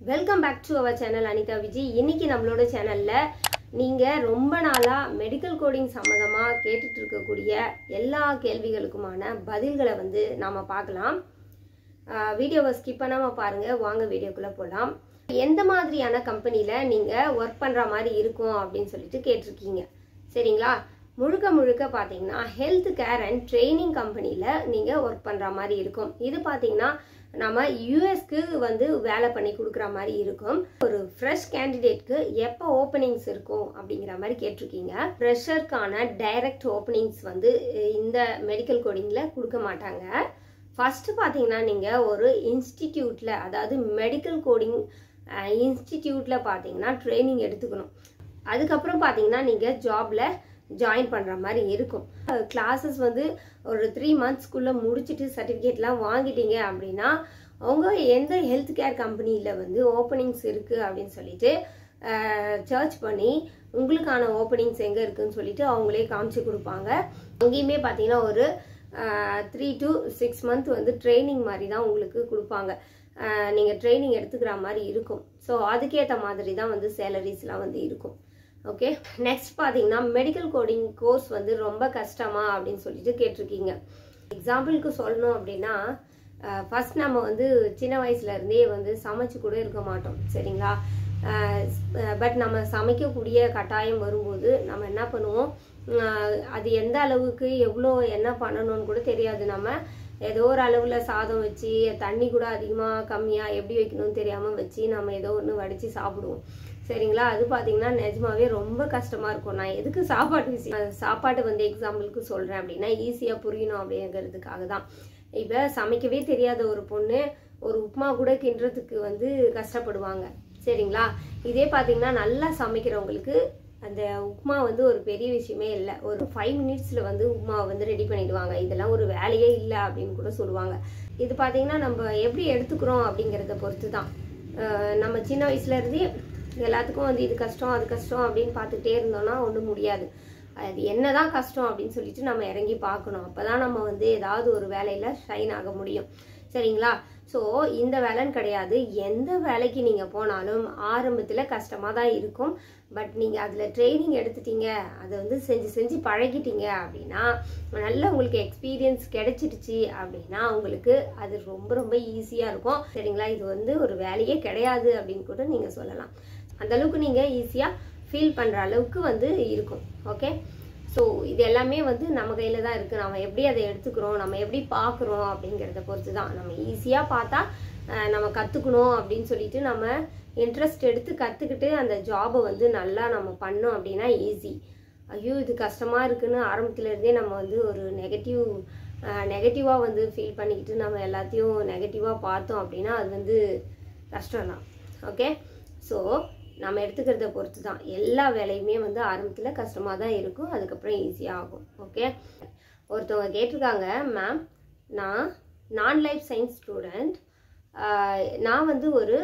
Welcome back to our channel Anitha Viji. இன்னைக்கு நம்மளோட சேனல்ல நீங்க ரொம்ப நாளா மெடிக்கல் கோடிங் சம்பந்தமா கேட்டுட்டு இருக்கக்கூடிய எல்லா கேள்விகளுக்குமான பதில்களை நாம பார்க்கலாம். வீடியோவை ஸ்கிப் பண்ணாம பாருங்க. வாங்க வீடியோக்குள்ள போலாம். எந்த மாதிரியான கம்பெனில நீங்க ஒர்க் பண்ற மாதிரி இருக்கும் அப்படின்னு சொல்லிட்டு கேட்டிருக்கீங்க. சரிங்களா? முழுக்க பாத்தீங்கன்னா ஹெல்த் கேர் அண்ட் ட்ரைனிங் கம்பெனில நீங்க ஒர்க் பண்ற மாதிரி இருக்கும். இது பாத்தீங்கன்னா நம்ம யூஎஸ்க்கு வேலை பண்ணி கொடுக்குற மாதிரி இருக்கும். ஒரு ஃப்ரெஷ் கேண்டிடேட்க்கு எப்போ ஓப்பனிங்ஸ் இருக்கும் அப்படிங்கிற மாதிரி கேட்டிருக்கீங்க. ஃப்ரெஷருக்கான டைரக்ட் ஓப்பனிங்ஸ் இந்த மெடிக்கல் கோடிங்ல கொடுக்க மாட்டாங்க. ஃபர்ஸ்ட் பாத்தீங்கன்னா நீங்க ஒரு இன்ஸ்டிடியூட்ல, அதாவது மெடிக்கல் கோடிங் இன்ஸ்டிடியூட்ல பாத்தீங்கன்னா ட்ரைனிங் எடுத்துக்கணும். அதுக்கப்புறம் பாத்தீங்கன்னா நீங்க ஜாப்ல ஜாயின் பண்ற மாதிரி இருக்கும். கிளாஸஸ் ஒரு 3 monthsக்குள்ள முடிச்சுட்டு சர்டிபிகேட்லாம் வாங்கிட்டீங்க அப்படின்னா அவங்க எந்த ஹெல்த் கேர் கம்பெனியில ஓப்பனிங்ஸ் இருக்கு அப்படின்னு சொல்லிட்டு சர்ச் பண்ணி உங்களுக்கான ஓப்பனிங்ஸ் எங்க இருக்குன்னு சொல்லிட்டு அவங்களே காமிச்சு கொடுப்பாங்க. அங்கேயுமே பார்த்தீங்கன்னா ஒரு 3 to 6 months ட்ரைனிங் மாதிரி தான் உங்களுக்கு கொடுப்பாங்க. நீங்க ட்ரைனிங் எடுத்துக்கிற மாதிரி இருக்கும். ஸோ அதுக்கேற்ற மாதிரி தான் சேலரிஸ்லாம் இருக்கும். ஓகே, நெக்ஸ்ட் பார்த்தீங்கன்னா மெடிக்கல் கோடிங் கோர்ஸ் ரொம்ப கஷ்டமா அப்படின்னு சொல்லிட்டு கேட்டிருக்கீங்க. எக்ஸாம்பிளுக்கு சொல்லணும் அப்படின்னா ஃபர்ஸ்ட் நம்ம சின்ன வயசுல இருந்தே சமைச்சு கூட இருக்க மாட்டோம். சரிங்களா? பட் நம்ம சமைக்கக்கூடிய கட்டாயம் வரும்போது நம்ம என்ன பண்ணுவோம், அது எந்த அளவுக்கு எவ்வளோ என்ன பண்ணணும்னு கூட தெரியாது. நம்ம ஏதோ ஒரு அளவில் சாதம் வச்சு தண்ணி கூட அதிகமாக கம்மியாக எப்படி வைக்கணும்னு தெரியாமல் வச்சு நம்ம ஏதோ ஒன்று வடித்து சாப்பிடுவோம். சரிங்களா? அது பார்த்தீங்கன்னா நிஜமாவே ரொம்ப கஷ்டமாக இருக்கும். நான் எதுக்கு சாப்பாட்டு எக்ஸாம்பிளுக்கு சொல்கிறேன் அப்படின்னா ஈஸியாக புரியணும் அப்படிங்கிறதுக்காக தான். இப்போ சமைக்கவே தெரியாத ஒரு பொண்ணு ஒரு உப்புமா கூட கிண்டுறதுக்கு கஷ்டப்படுவாங்க. சரிங்களா? இதே பார்த்தீங்கன்னா நல்லா சமைக்கிறவங்களுக்கு அந்த உப்புமா ஒரு பெரிய விஷயமே இல்லை. ஒரு 5 minutesல உப்புமாவை ரெடி பண்ணிடுவாங்க. இதெல்லாம் ஒரு வேலையே இல்லை அப்படின்னு கூட சொல்லுவாங்க. இது பார்த்தீங்கன்னா நம்ம எப்படி எடுத்துக்கிறோம் அப்படிங்கிறத பொறுத்து தான். நம்ம சின்ன வயசுல இருந்தே எல்லாத்துக்கும் இது கஷ்டம் அது கஷ்டம் அப்படின்னு பார்த்துட்டே இருந்தோம்னா ஒன்றும் முடியாது. அது என்னதான் கஷ்டம் அப்படின்னு சொல்லிட்டு நம்ம இறங்கி பார்க்கணும். அப்போதான் நம்ம ஏதாவது ஒரு வேலையில ஷைன் ஆக முடியும். சரிங்களா? ஸோ இந்த வேலைன்னு கிடையாது, எந்த வேலைக்கு நீங்கள் போனாலும் ஆரம்பத்தில் கஷ்டமாக தான் இருக்கும். பட் நீங்கள் அதில் ட்ரைனிங் எடுத்துட்டீங்க, அதை செஞ்சு பழகிட்டீங்க அப்படின்னா, நல்ல உங்களுக்கு எக்ஸ்பீரியன்ஸ் கிடைச்சிடுச்சு அப்படின்னா உங்களுக்கு அது ரொம்ப ஈஸியாக இருக்கும். சரிங்களா? இது ஒரு வேலையே கிடையாது அப்படின்னு கூட நீங்கள் சொல்லலாம். அந்த அளவுக்கு நீங்கள் ஈஸியாக ஃபீல் பண்ணுற அளவுக்கு இருக்கும். ஓகே, ஸோ இது எல்லாமே நம்ம கையில் தான் இருக்குது. நம்ம எப்படி அதை எடுத்துக்கிறோம், நம்ம எப்படி பார்க்குறோம் அப்படிங்கிறத பொறுத்து தான். நம்ம ஈஸியாக பார்த்தா நம்ம கற்றுக்கணும் அப்படின்னு சொல்லிட்டு நம்ம இன்ட்ரெஸ்ட் எடுத்து கற்றுக்கிட்டு அந்த ஜாபை நல்லா நம்ம பண்ணோம் அப்படின்னா ஈஸி. ஐயோ இது கஷ்டமாக இருக்குன்னு ஆரம்பத்துலேருந்தே நம்ம ஒரு நெகட்டிவாக ஃபீல் பண்ணிக்கிட்டு நம்ம எல்லாத்தையும் நெகட்டிவாக பார்த்தோம் அப்படின்னா அது கஷ்டம் தான். ஓகே, ஸோ நம்ம எடுத்துக்கிறத பொறுத்து தான். எல்லா வேலையுமே ஆரம்பத்தில் கஷ்டமாக தான் இருக்கும், அதுக்கப்புறம் ஈஸியாக ஆகும். ஓகே, ஒருத்தவங்க கேட்டிருக்காங்க, மேம் நான் லைஃப் சயின்ஸ் ஸ்டூடெண்ட், நான் ஒரு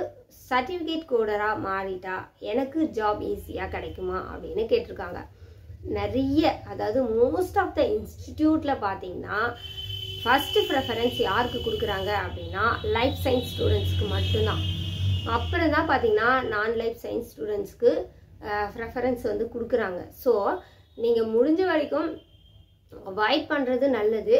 சர்டிஃபிகேட் கோடராக மாறிட்டா எனக்கு ஜாப் ஈஸியாக கிடைக்குமா அப்படின்னு கேட்டிருக்காங்க. நிறைய, அதாவது மோஸ்ட் ஆஃப் த இன்ஸ்டிடியூட்டில் பார்த்தீங்கன்னா ஃபர்ஸ்ட் ப்ரெஃபரன்ஸ் யாருக்கு கொடுக்குறாங்க அப்படின்னா லைஃப் சயின்ஸ் ஸ்டூடெண்ட்ஸ்க்கு மட்டும்தான். அப்புறம் தான் பார்த்தீங்கன்னா நான் லைஃப் சயின்ஸ் ஸ்டூடெண்ட்ஸ்க்கு ப்ரெஃபரன்ஸ் கொடுக்குறாங்க. ஸோ நீங்கள் முடிஞ்ச வரைக்கும் அவாய்ட் பண்ணுறது நல்லது.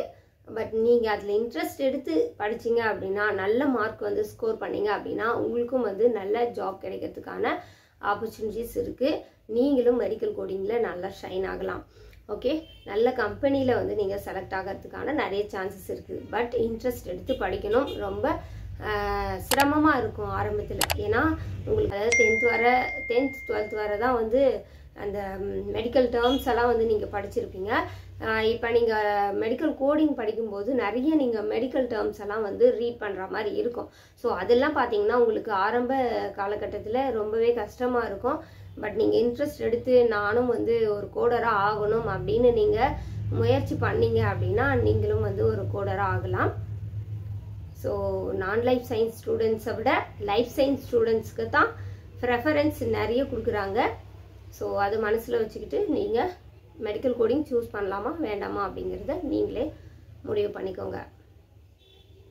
பட் நீங்கள் அதில் இன்ட்ரெஸ்ட் எடுத்து படிச்சிங்க அப்படின்னா, நல்ல மார்க் ஸ்கோர் பண்ணீங்க அப்படின்னா உங்களுக்கும் நல்ல ஜாப் கிடைக்கிறதுக்கான ஆப்பர்ச்சுனிட்டிஸ் இருக்குது. நீங்களும் மெடிக்கல் கோடிங்கில் நல்லா ஷைன் ஆகலாம். ஓகே, நல்ல கம்பெனியில் நீங்கள் செலக்ட் ஆகிறதுக்கான நிறைய சான்சஸ் இருக்குது. பட் இன்ட்ரெஸ்ட் எடுத்து படிக்கணும். ரொம்ப சிரமமாக இருக்கும் ஆரம்பத்தில். ஏன்னா உங்களுக்கு அதாவது 10th 12th வரை தான் அந்த மெடிக்கல் டேர்ம்ஸ் எல்லாம் நீங்கள் படிச்சிருப்பீங்க. இப்போ நீங்கள் மெடிக்கல் கோடிங் படிக்கும்போது நிறைய நீங்கள் மெடிக்கல் டேர்ம்ஸ் எல்லாம் ரீட் பண்ணுற மாதிரி இருக்கும். ஸோ அதெல்லாம் பார்த்தீங்கன்னா உங்களுக்கு ஆரம்ப காலகட்டத்தில் ரொம்பவே கஷ்டமாக இருக்கும். பட் நீங்கள் இன்ட்ரெஸ்ட் எடுத்து நானும் ஒரு கோடராக ஆகணும் அப்படின்னு நீங்கள் முயற்சி பண்ணீங்க அப்படின்னா நீங்களும் ஒரு கோடராக ஆகலாம். ஸோ நான் லைஃப் சயின்ஸ் ஸ்டூடெண்ட்ஸை விட லைஃப் சயின்ஸ் ஸ்டூடெண்ட்ஸ்க்கு தான் ப்ரெஃபரன்ஸ் நிறைய கொடுக்குறாங்க. ஸோ அது மனசில் வச்சுக்கிட்டு நீங்கள் மெடிக்கல் கோடிங் சூஸ் பண்ணலாமா வேண்டாமா அப்படிங்கிறத நீங்களே முடிவு பண்ணிக்கோங்க.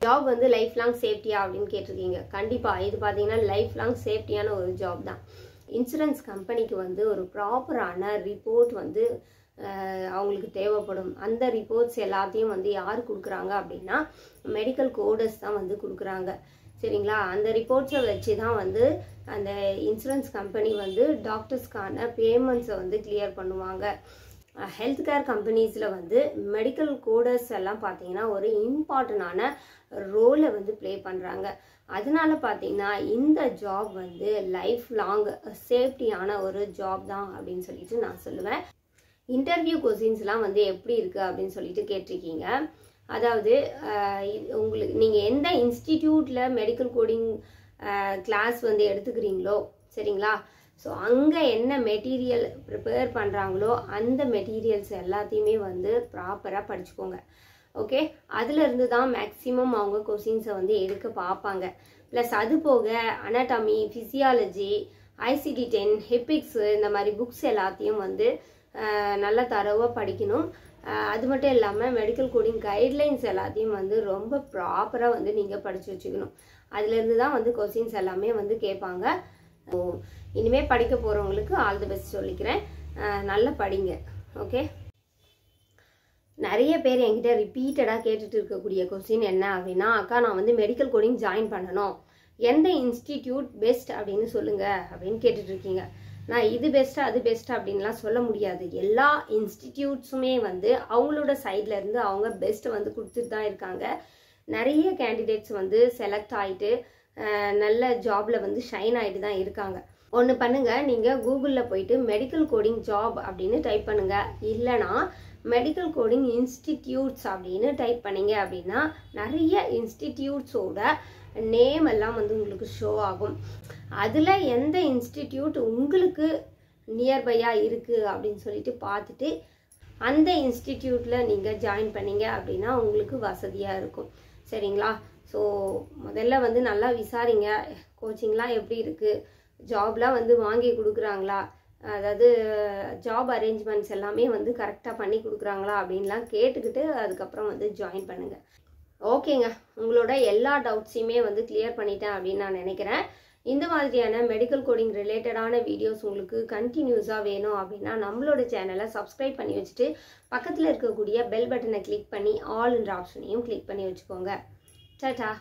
ஜாப் வந்து லைஃப் லாங் சேஃப்டியா அப்படின்னு கேட்டிருக்கீங்க. கண்டிப்பாக இது பார்த்தீங்கன்னா லைஃப் லாங் சேஃப்டியான ஒரு ஜாப் தான். இன்சூரன்ஸ் கம்பெனிக்கு வந்து ஒரு ப்ராப்பரான ரிப்போர்ட் வந்து அவங்களுக்கு தேவைப்படும். அந்த ரிப்போர்ட்ஸ் எல்லாத்தையும் வந்து யார் கொடுக்குறாங்க அப்படின்னா மெடிக்கல் கோடர்ஸ் தான் வந்து கொடுக்குறாங்க. சரிங்களா? அந்த ரிப்போர்ட்ஸை வச்சு தான் வந்து அந்த இன்சூரன்ஸ் கம்பெனி வந்து டாக்டர்ஸ்க்கான பேமெண்ட்ஸை வந்து கிளியர் பண்ணுவாங்க. ஹெல்த் கேர் கம்பெனிஸில் வந்து மெடிக்கல் கோடர்ஸ் எல்லாம் பார்த்தீங்கன்னா ஒரு இம்பார்ட்டண்டான ரோலை வந்து ப்ளே பண்ணுறாங்க. அதனால பார்த்தீங்கன்னா இந்த ஜாப் வந்து லைஃப் லாங் சேஃப்டியான ஒரு ஜாப் தான் அப்படின்னு சொல்லிட்டு நான் சொல்லுவேன். இன்டர்வியூ கொஸ்டின்ஸ்லாம் வந்து எப்படி இருக்குது அப்படின்னு சொல்லிட்டு கேட்டிருக்கீங்க. அதாவது உங்களுக்கு நீங்கள் எந்த இன்ஸ்டிடியூட்டில் மெடிக்கல் கோடிங் கிளாஸ் வந்து எடுத்துக்கிறீங்களோ சரிங்களா, ஸோ அங்கே என்ன மெட்டீரியல் ப்ரிப்பேர் பண்ணுறாங்களோ அந்த மெட்டீரியல்ஸ் எல்லாத்தையுமே வந்து ப்ராப்பராக படிச்சுக்கோங்க. ஓகே, அதிலிருந்து தான் மேக்ஸிமம் அவங்க கொஸ்டின்ஸை வந்து எடுக்க பார்ப்பாங்க. ப்ளஸ் அது போக அனாட்டமி, ஃபிசியாலஜி, ICD-10, ஹெபிக்ஸ் இந்த மாதிரி புக்ஸ் எல்லாத்தையும் வந்து நல்ல தரவாக படிக்கணும். அது மட்டும் இல்லாமல் மெடிக்கல் கோடிங் கைட்லைன்ஸ் எல்லாத்தையும் வந்து ரொம்ப ப்ராப்பராக வந்து நீங்கள் படித்து வச்சுக்கணும். அதுலேருந்து தான் வந்து கொஸ்டின்ஸ் எல்லாமே வந்து கேட்பாங்க. இனிமேல் படிக்க போகிறவங்களுக்கு ஆல் தி பெஸ்ட் சொல்லிக்கிறேன். நல்லா படிங்க. ஓகே, நிறைய பேர் என்கிட்ட ரிப்பீட்டடாக கேட்டுட்டு இருக்கக்கூடிய கொஸ்டின் என்ன அப்படின்னா, அக்கா நான் வந்து மெடிக்கல் கோடிங் ஜாயின் பண்ணணும், எந்த இன்ஸ்டிடியூட் பெஸ்ட் அப்படின்னு சொல்லுங்கள் அப்படின்னு கேட்டுட்ருக்கீங்க. நான் இது பெஸ்ட்டாக அது பெஸ்ட்டாக அப்படின்லாம் சொல்ல முடியாது. எல்லா இன்ஸ்டிடியூட்ஸுமே வந்து அவங்களோட சைட்லேருந்து அவங்க பெஸ்ட்டை வந்து கொடுத்துட்டு தான் இருக்காங்க. நிறைய கேண்டிடேட்ஸ் வந்து செலக்ட் ஆகிட்டு நல்ல ஜாபில் வந்து ஷைன் ஆகிட்டு தான் இருக்காங்க. ஒன்று பண்ணுங்கள், நீங்கள் கூகுளில் போயிட்டு மெடிக்கல் கோடிங் ஜாப் அப்படின்னு டைப் பண்ணுங்கள். இல்லைனா மெடிக்கல் கோடிங் இன்ஸ்டிடியூட்ஸ் அப்படின்னு டைப் பண்ணிங்க அப்படின்னா நிறைய இன்ஸ்டிடியூட்ஸோட நேம் எல்லாம் வந்து உங்களுக்கு ஷோ ஆகும். அதில் எந்த இன்ஸ்டிடியூட் உங்களுக்கு நியர்பையாக இருக்குது அப்படின்னு சொல்லிட்டு பார்த்துட்டு அந்த இன்ஸ்டிடியூட்டில் நீங்கள் ஜாயின் பண்ணிங்க அப்படின்னா உங்களுக்கு வசதியாக இருக்கும். சரிங்களா? ஸோ முதல்ல வந்து நல்லா விசாரிங்க, கோச்சிங்லாம் எப்படி இருக்குது, ஜாப்லாம் வந்து வாங்கி கொடுக்குறாங்களா, அதாவது ஜாப் அரேஞ்ச்மெண்ட்ஸ் எல்லாமே வந்து கரெக்டாக பண்ணி கொடுக்குறாங்களா அப்படின்லாம் கேட்டுக்கிட்டு அதுக்கப்புறம் வந்து ஜாயின் பண்ணுங்கள். ஓகேங்க, உங்களோட எல்லா டவுட்ஸையுமே வந்து கிளியர் பண்ணிட்டேன் அப்படின்னு நான் நினைக்கிறேன். இந்த மாதிரியான மெடிக்கல் கோடிங் ரிலேட்டடான வீடியோஸ் உங்களுக்கு கண்டினியூஸாக வேணும் அப்படின்னா நம்மளோட சேனலை சப்ஸ்கிரைப் பண்ணி வச்சுட்டு பக்கத்தில் இருக்கக்கூடிய பெல் பட்டனை கிளிக் பண்ணி ஆல்ன்ற ஆப்ஷனையும் கிளிக் பண்ணி வச்சுக்கோங்க. டாடா.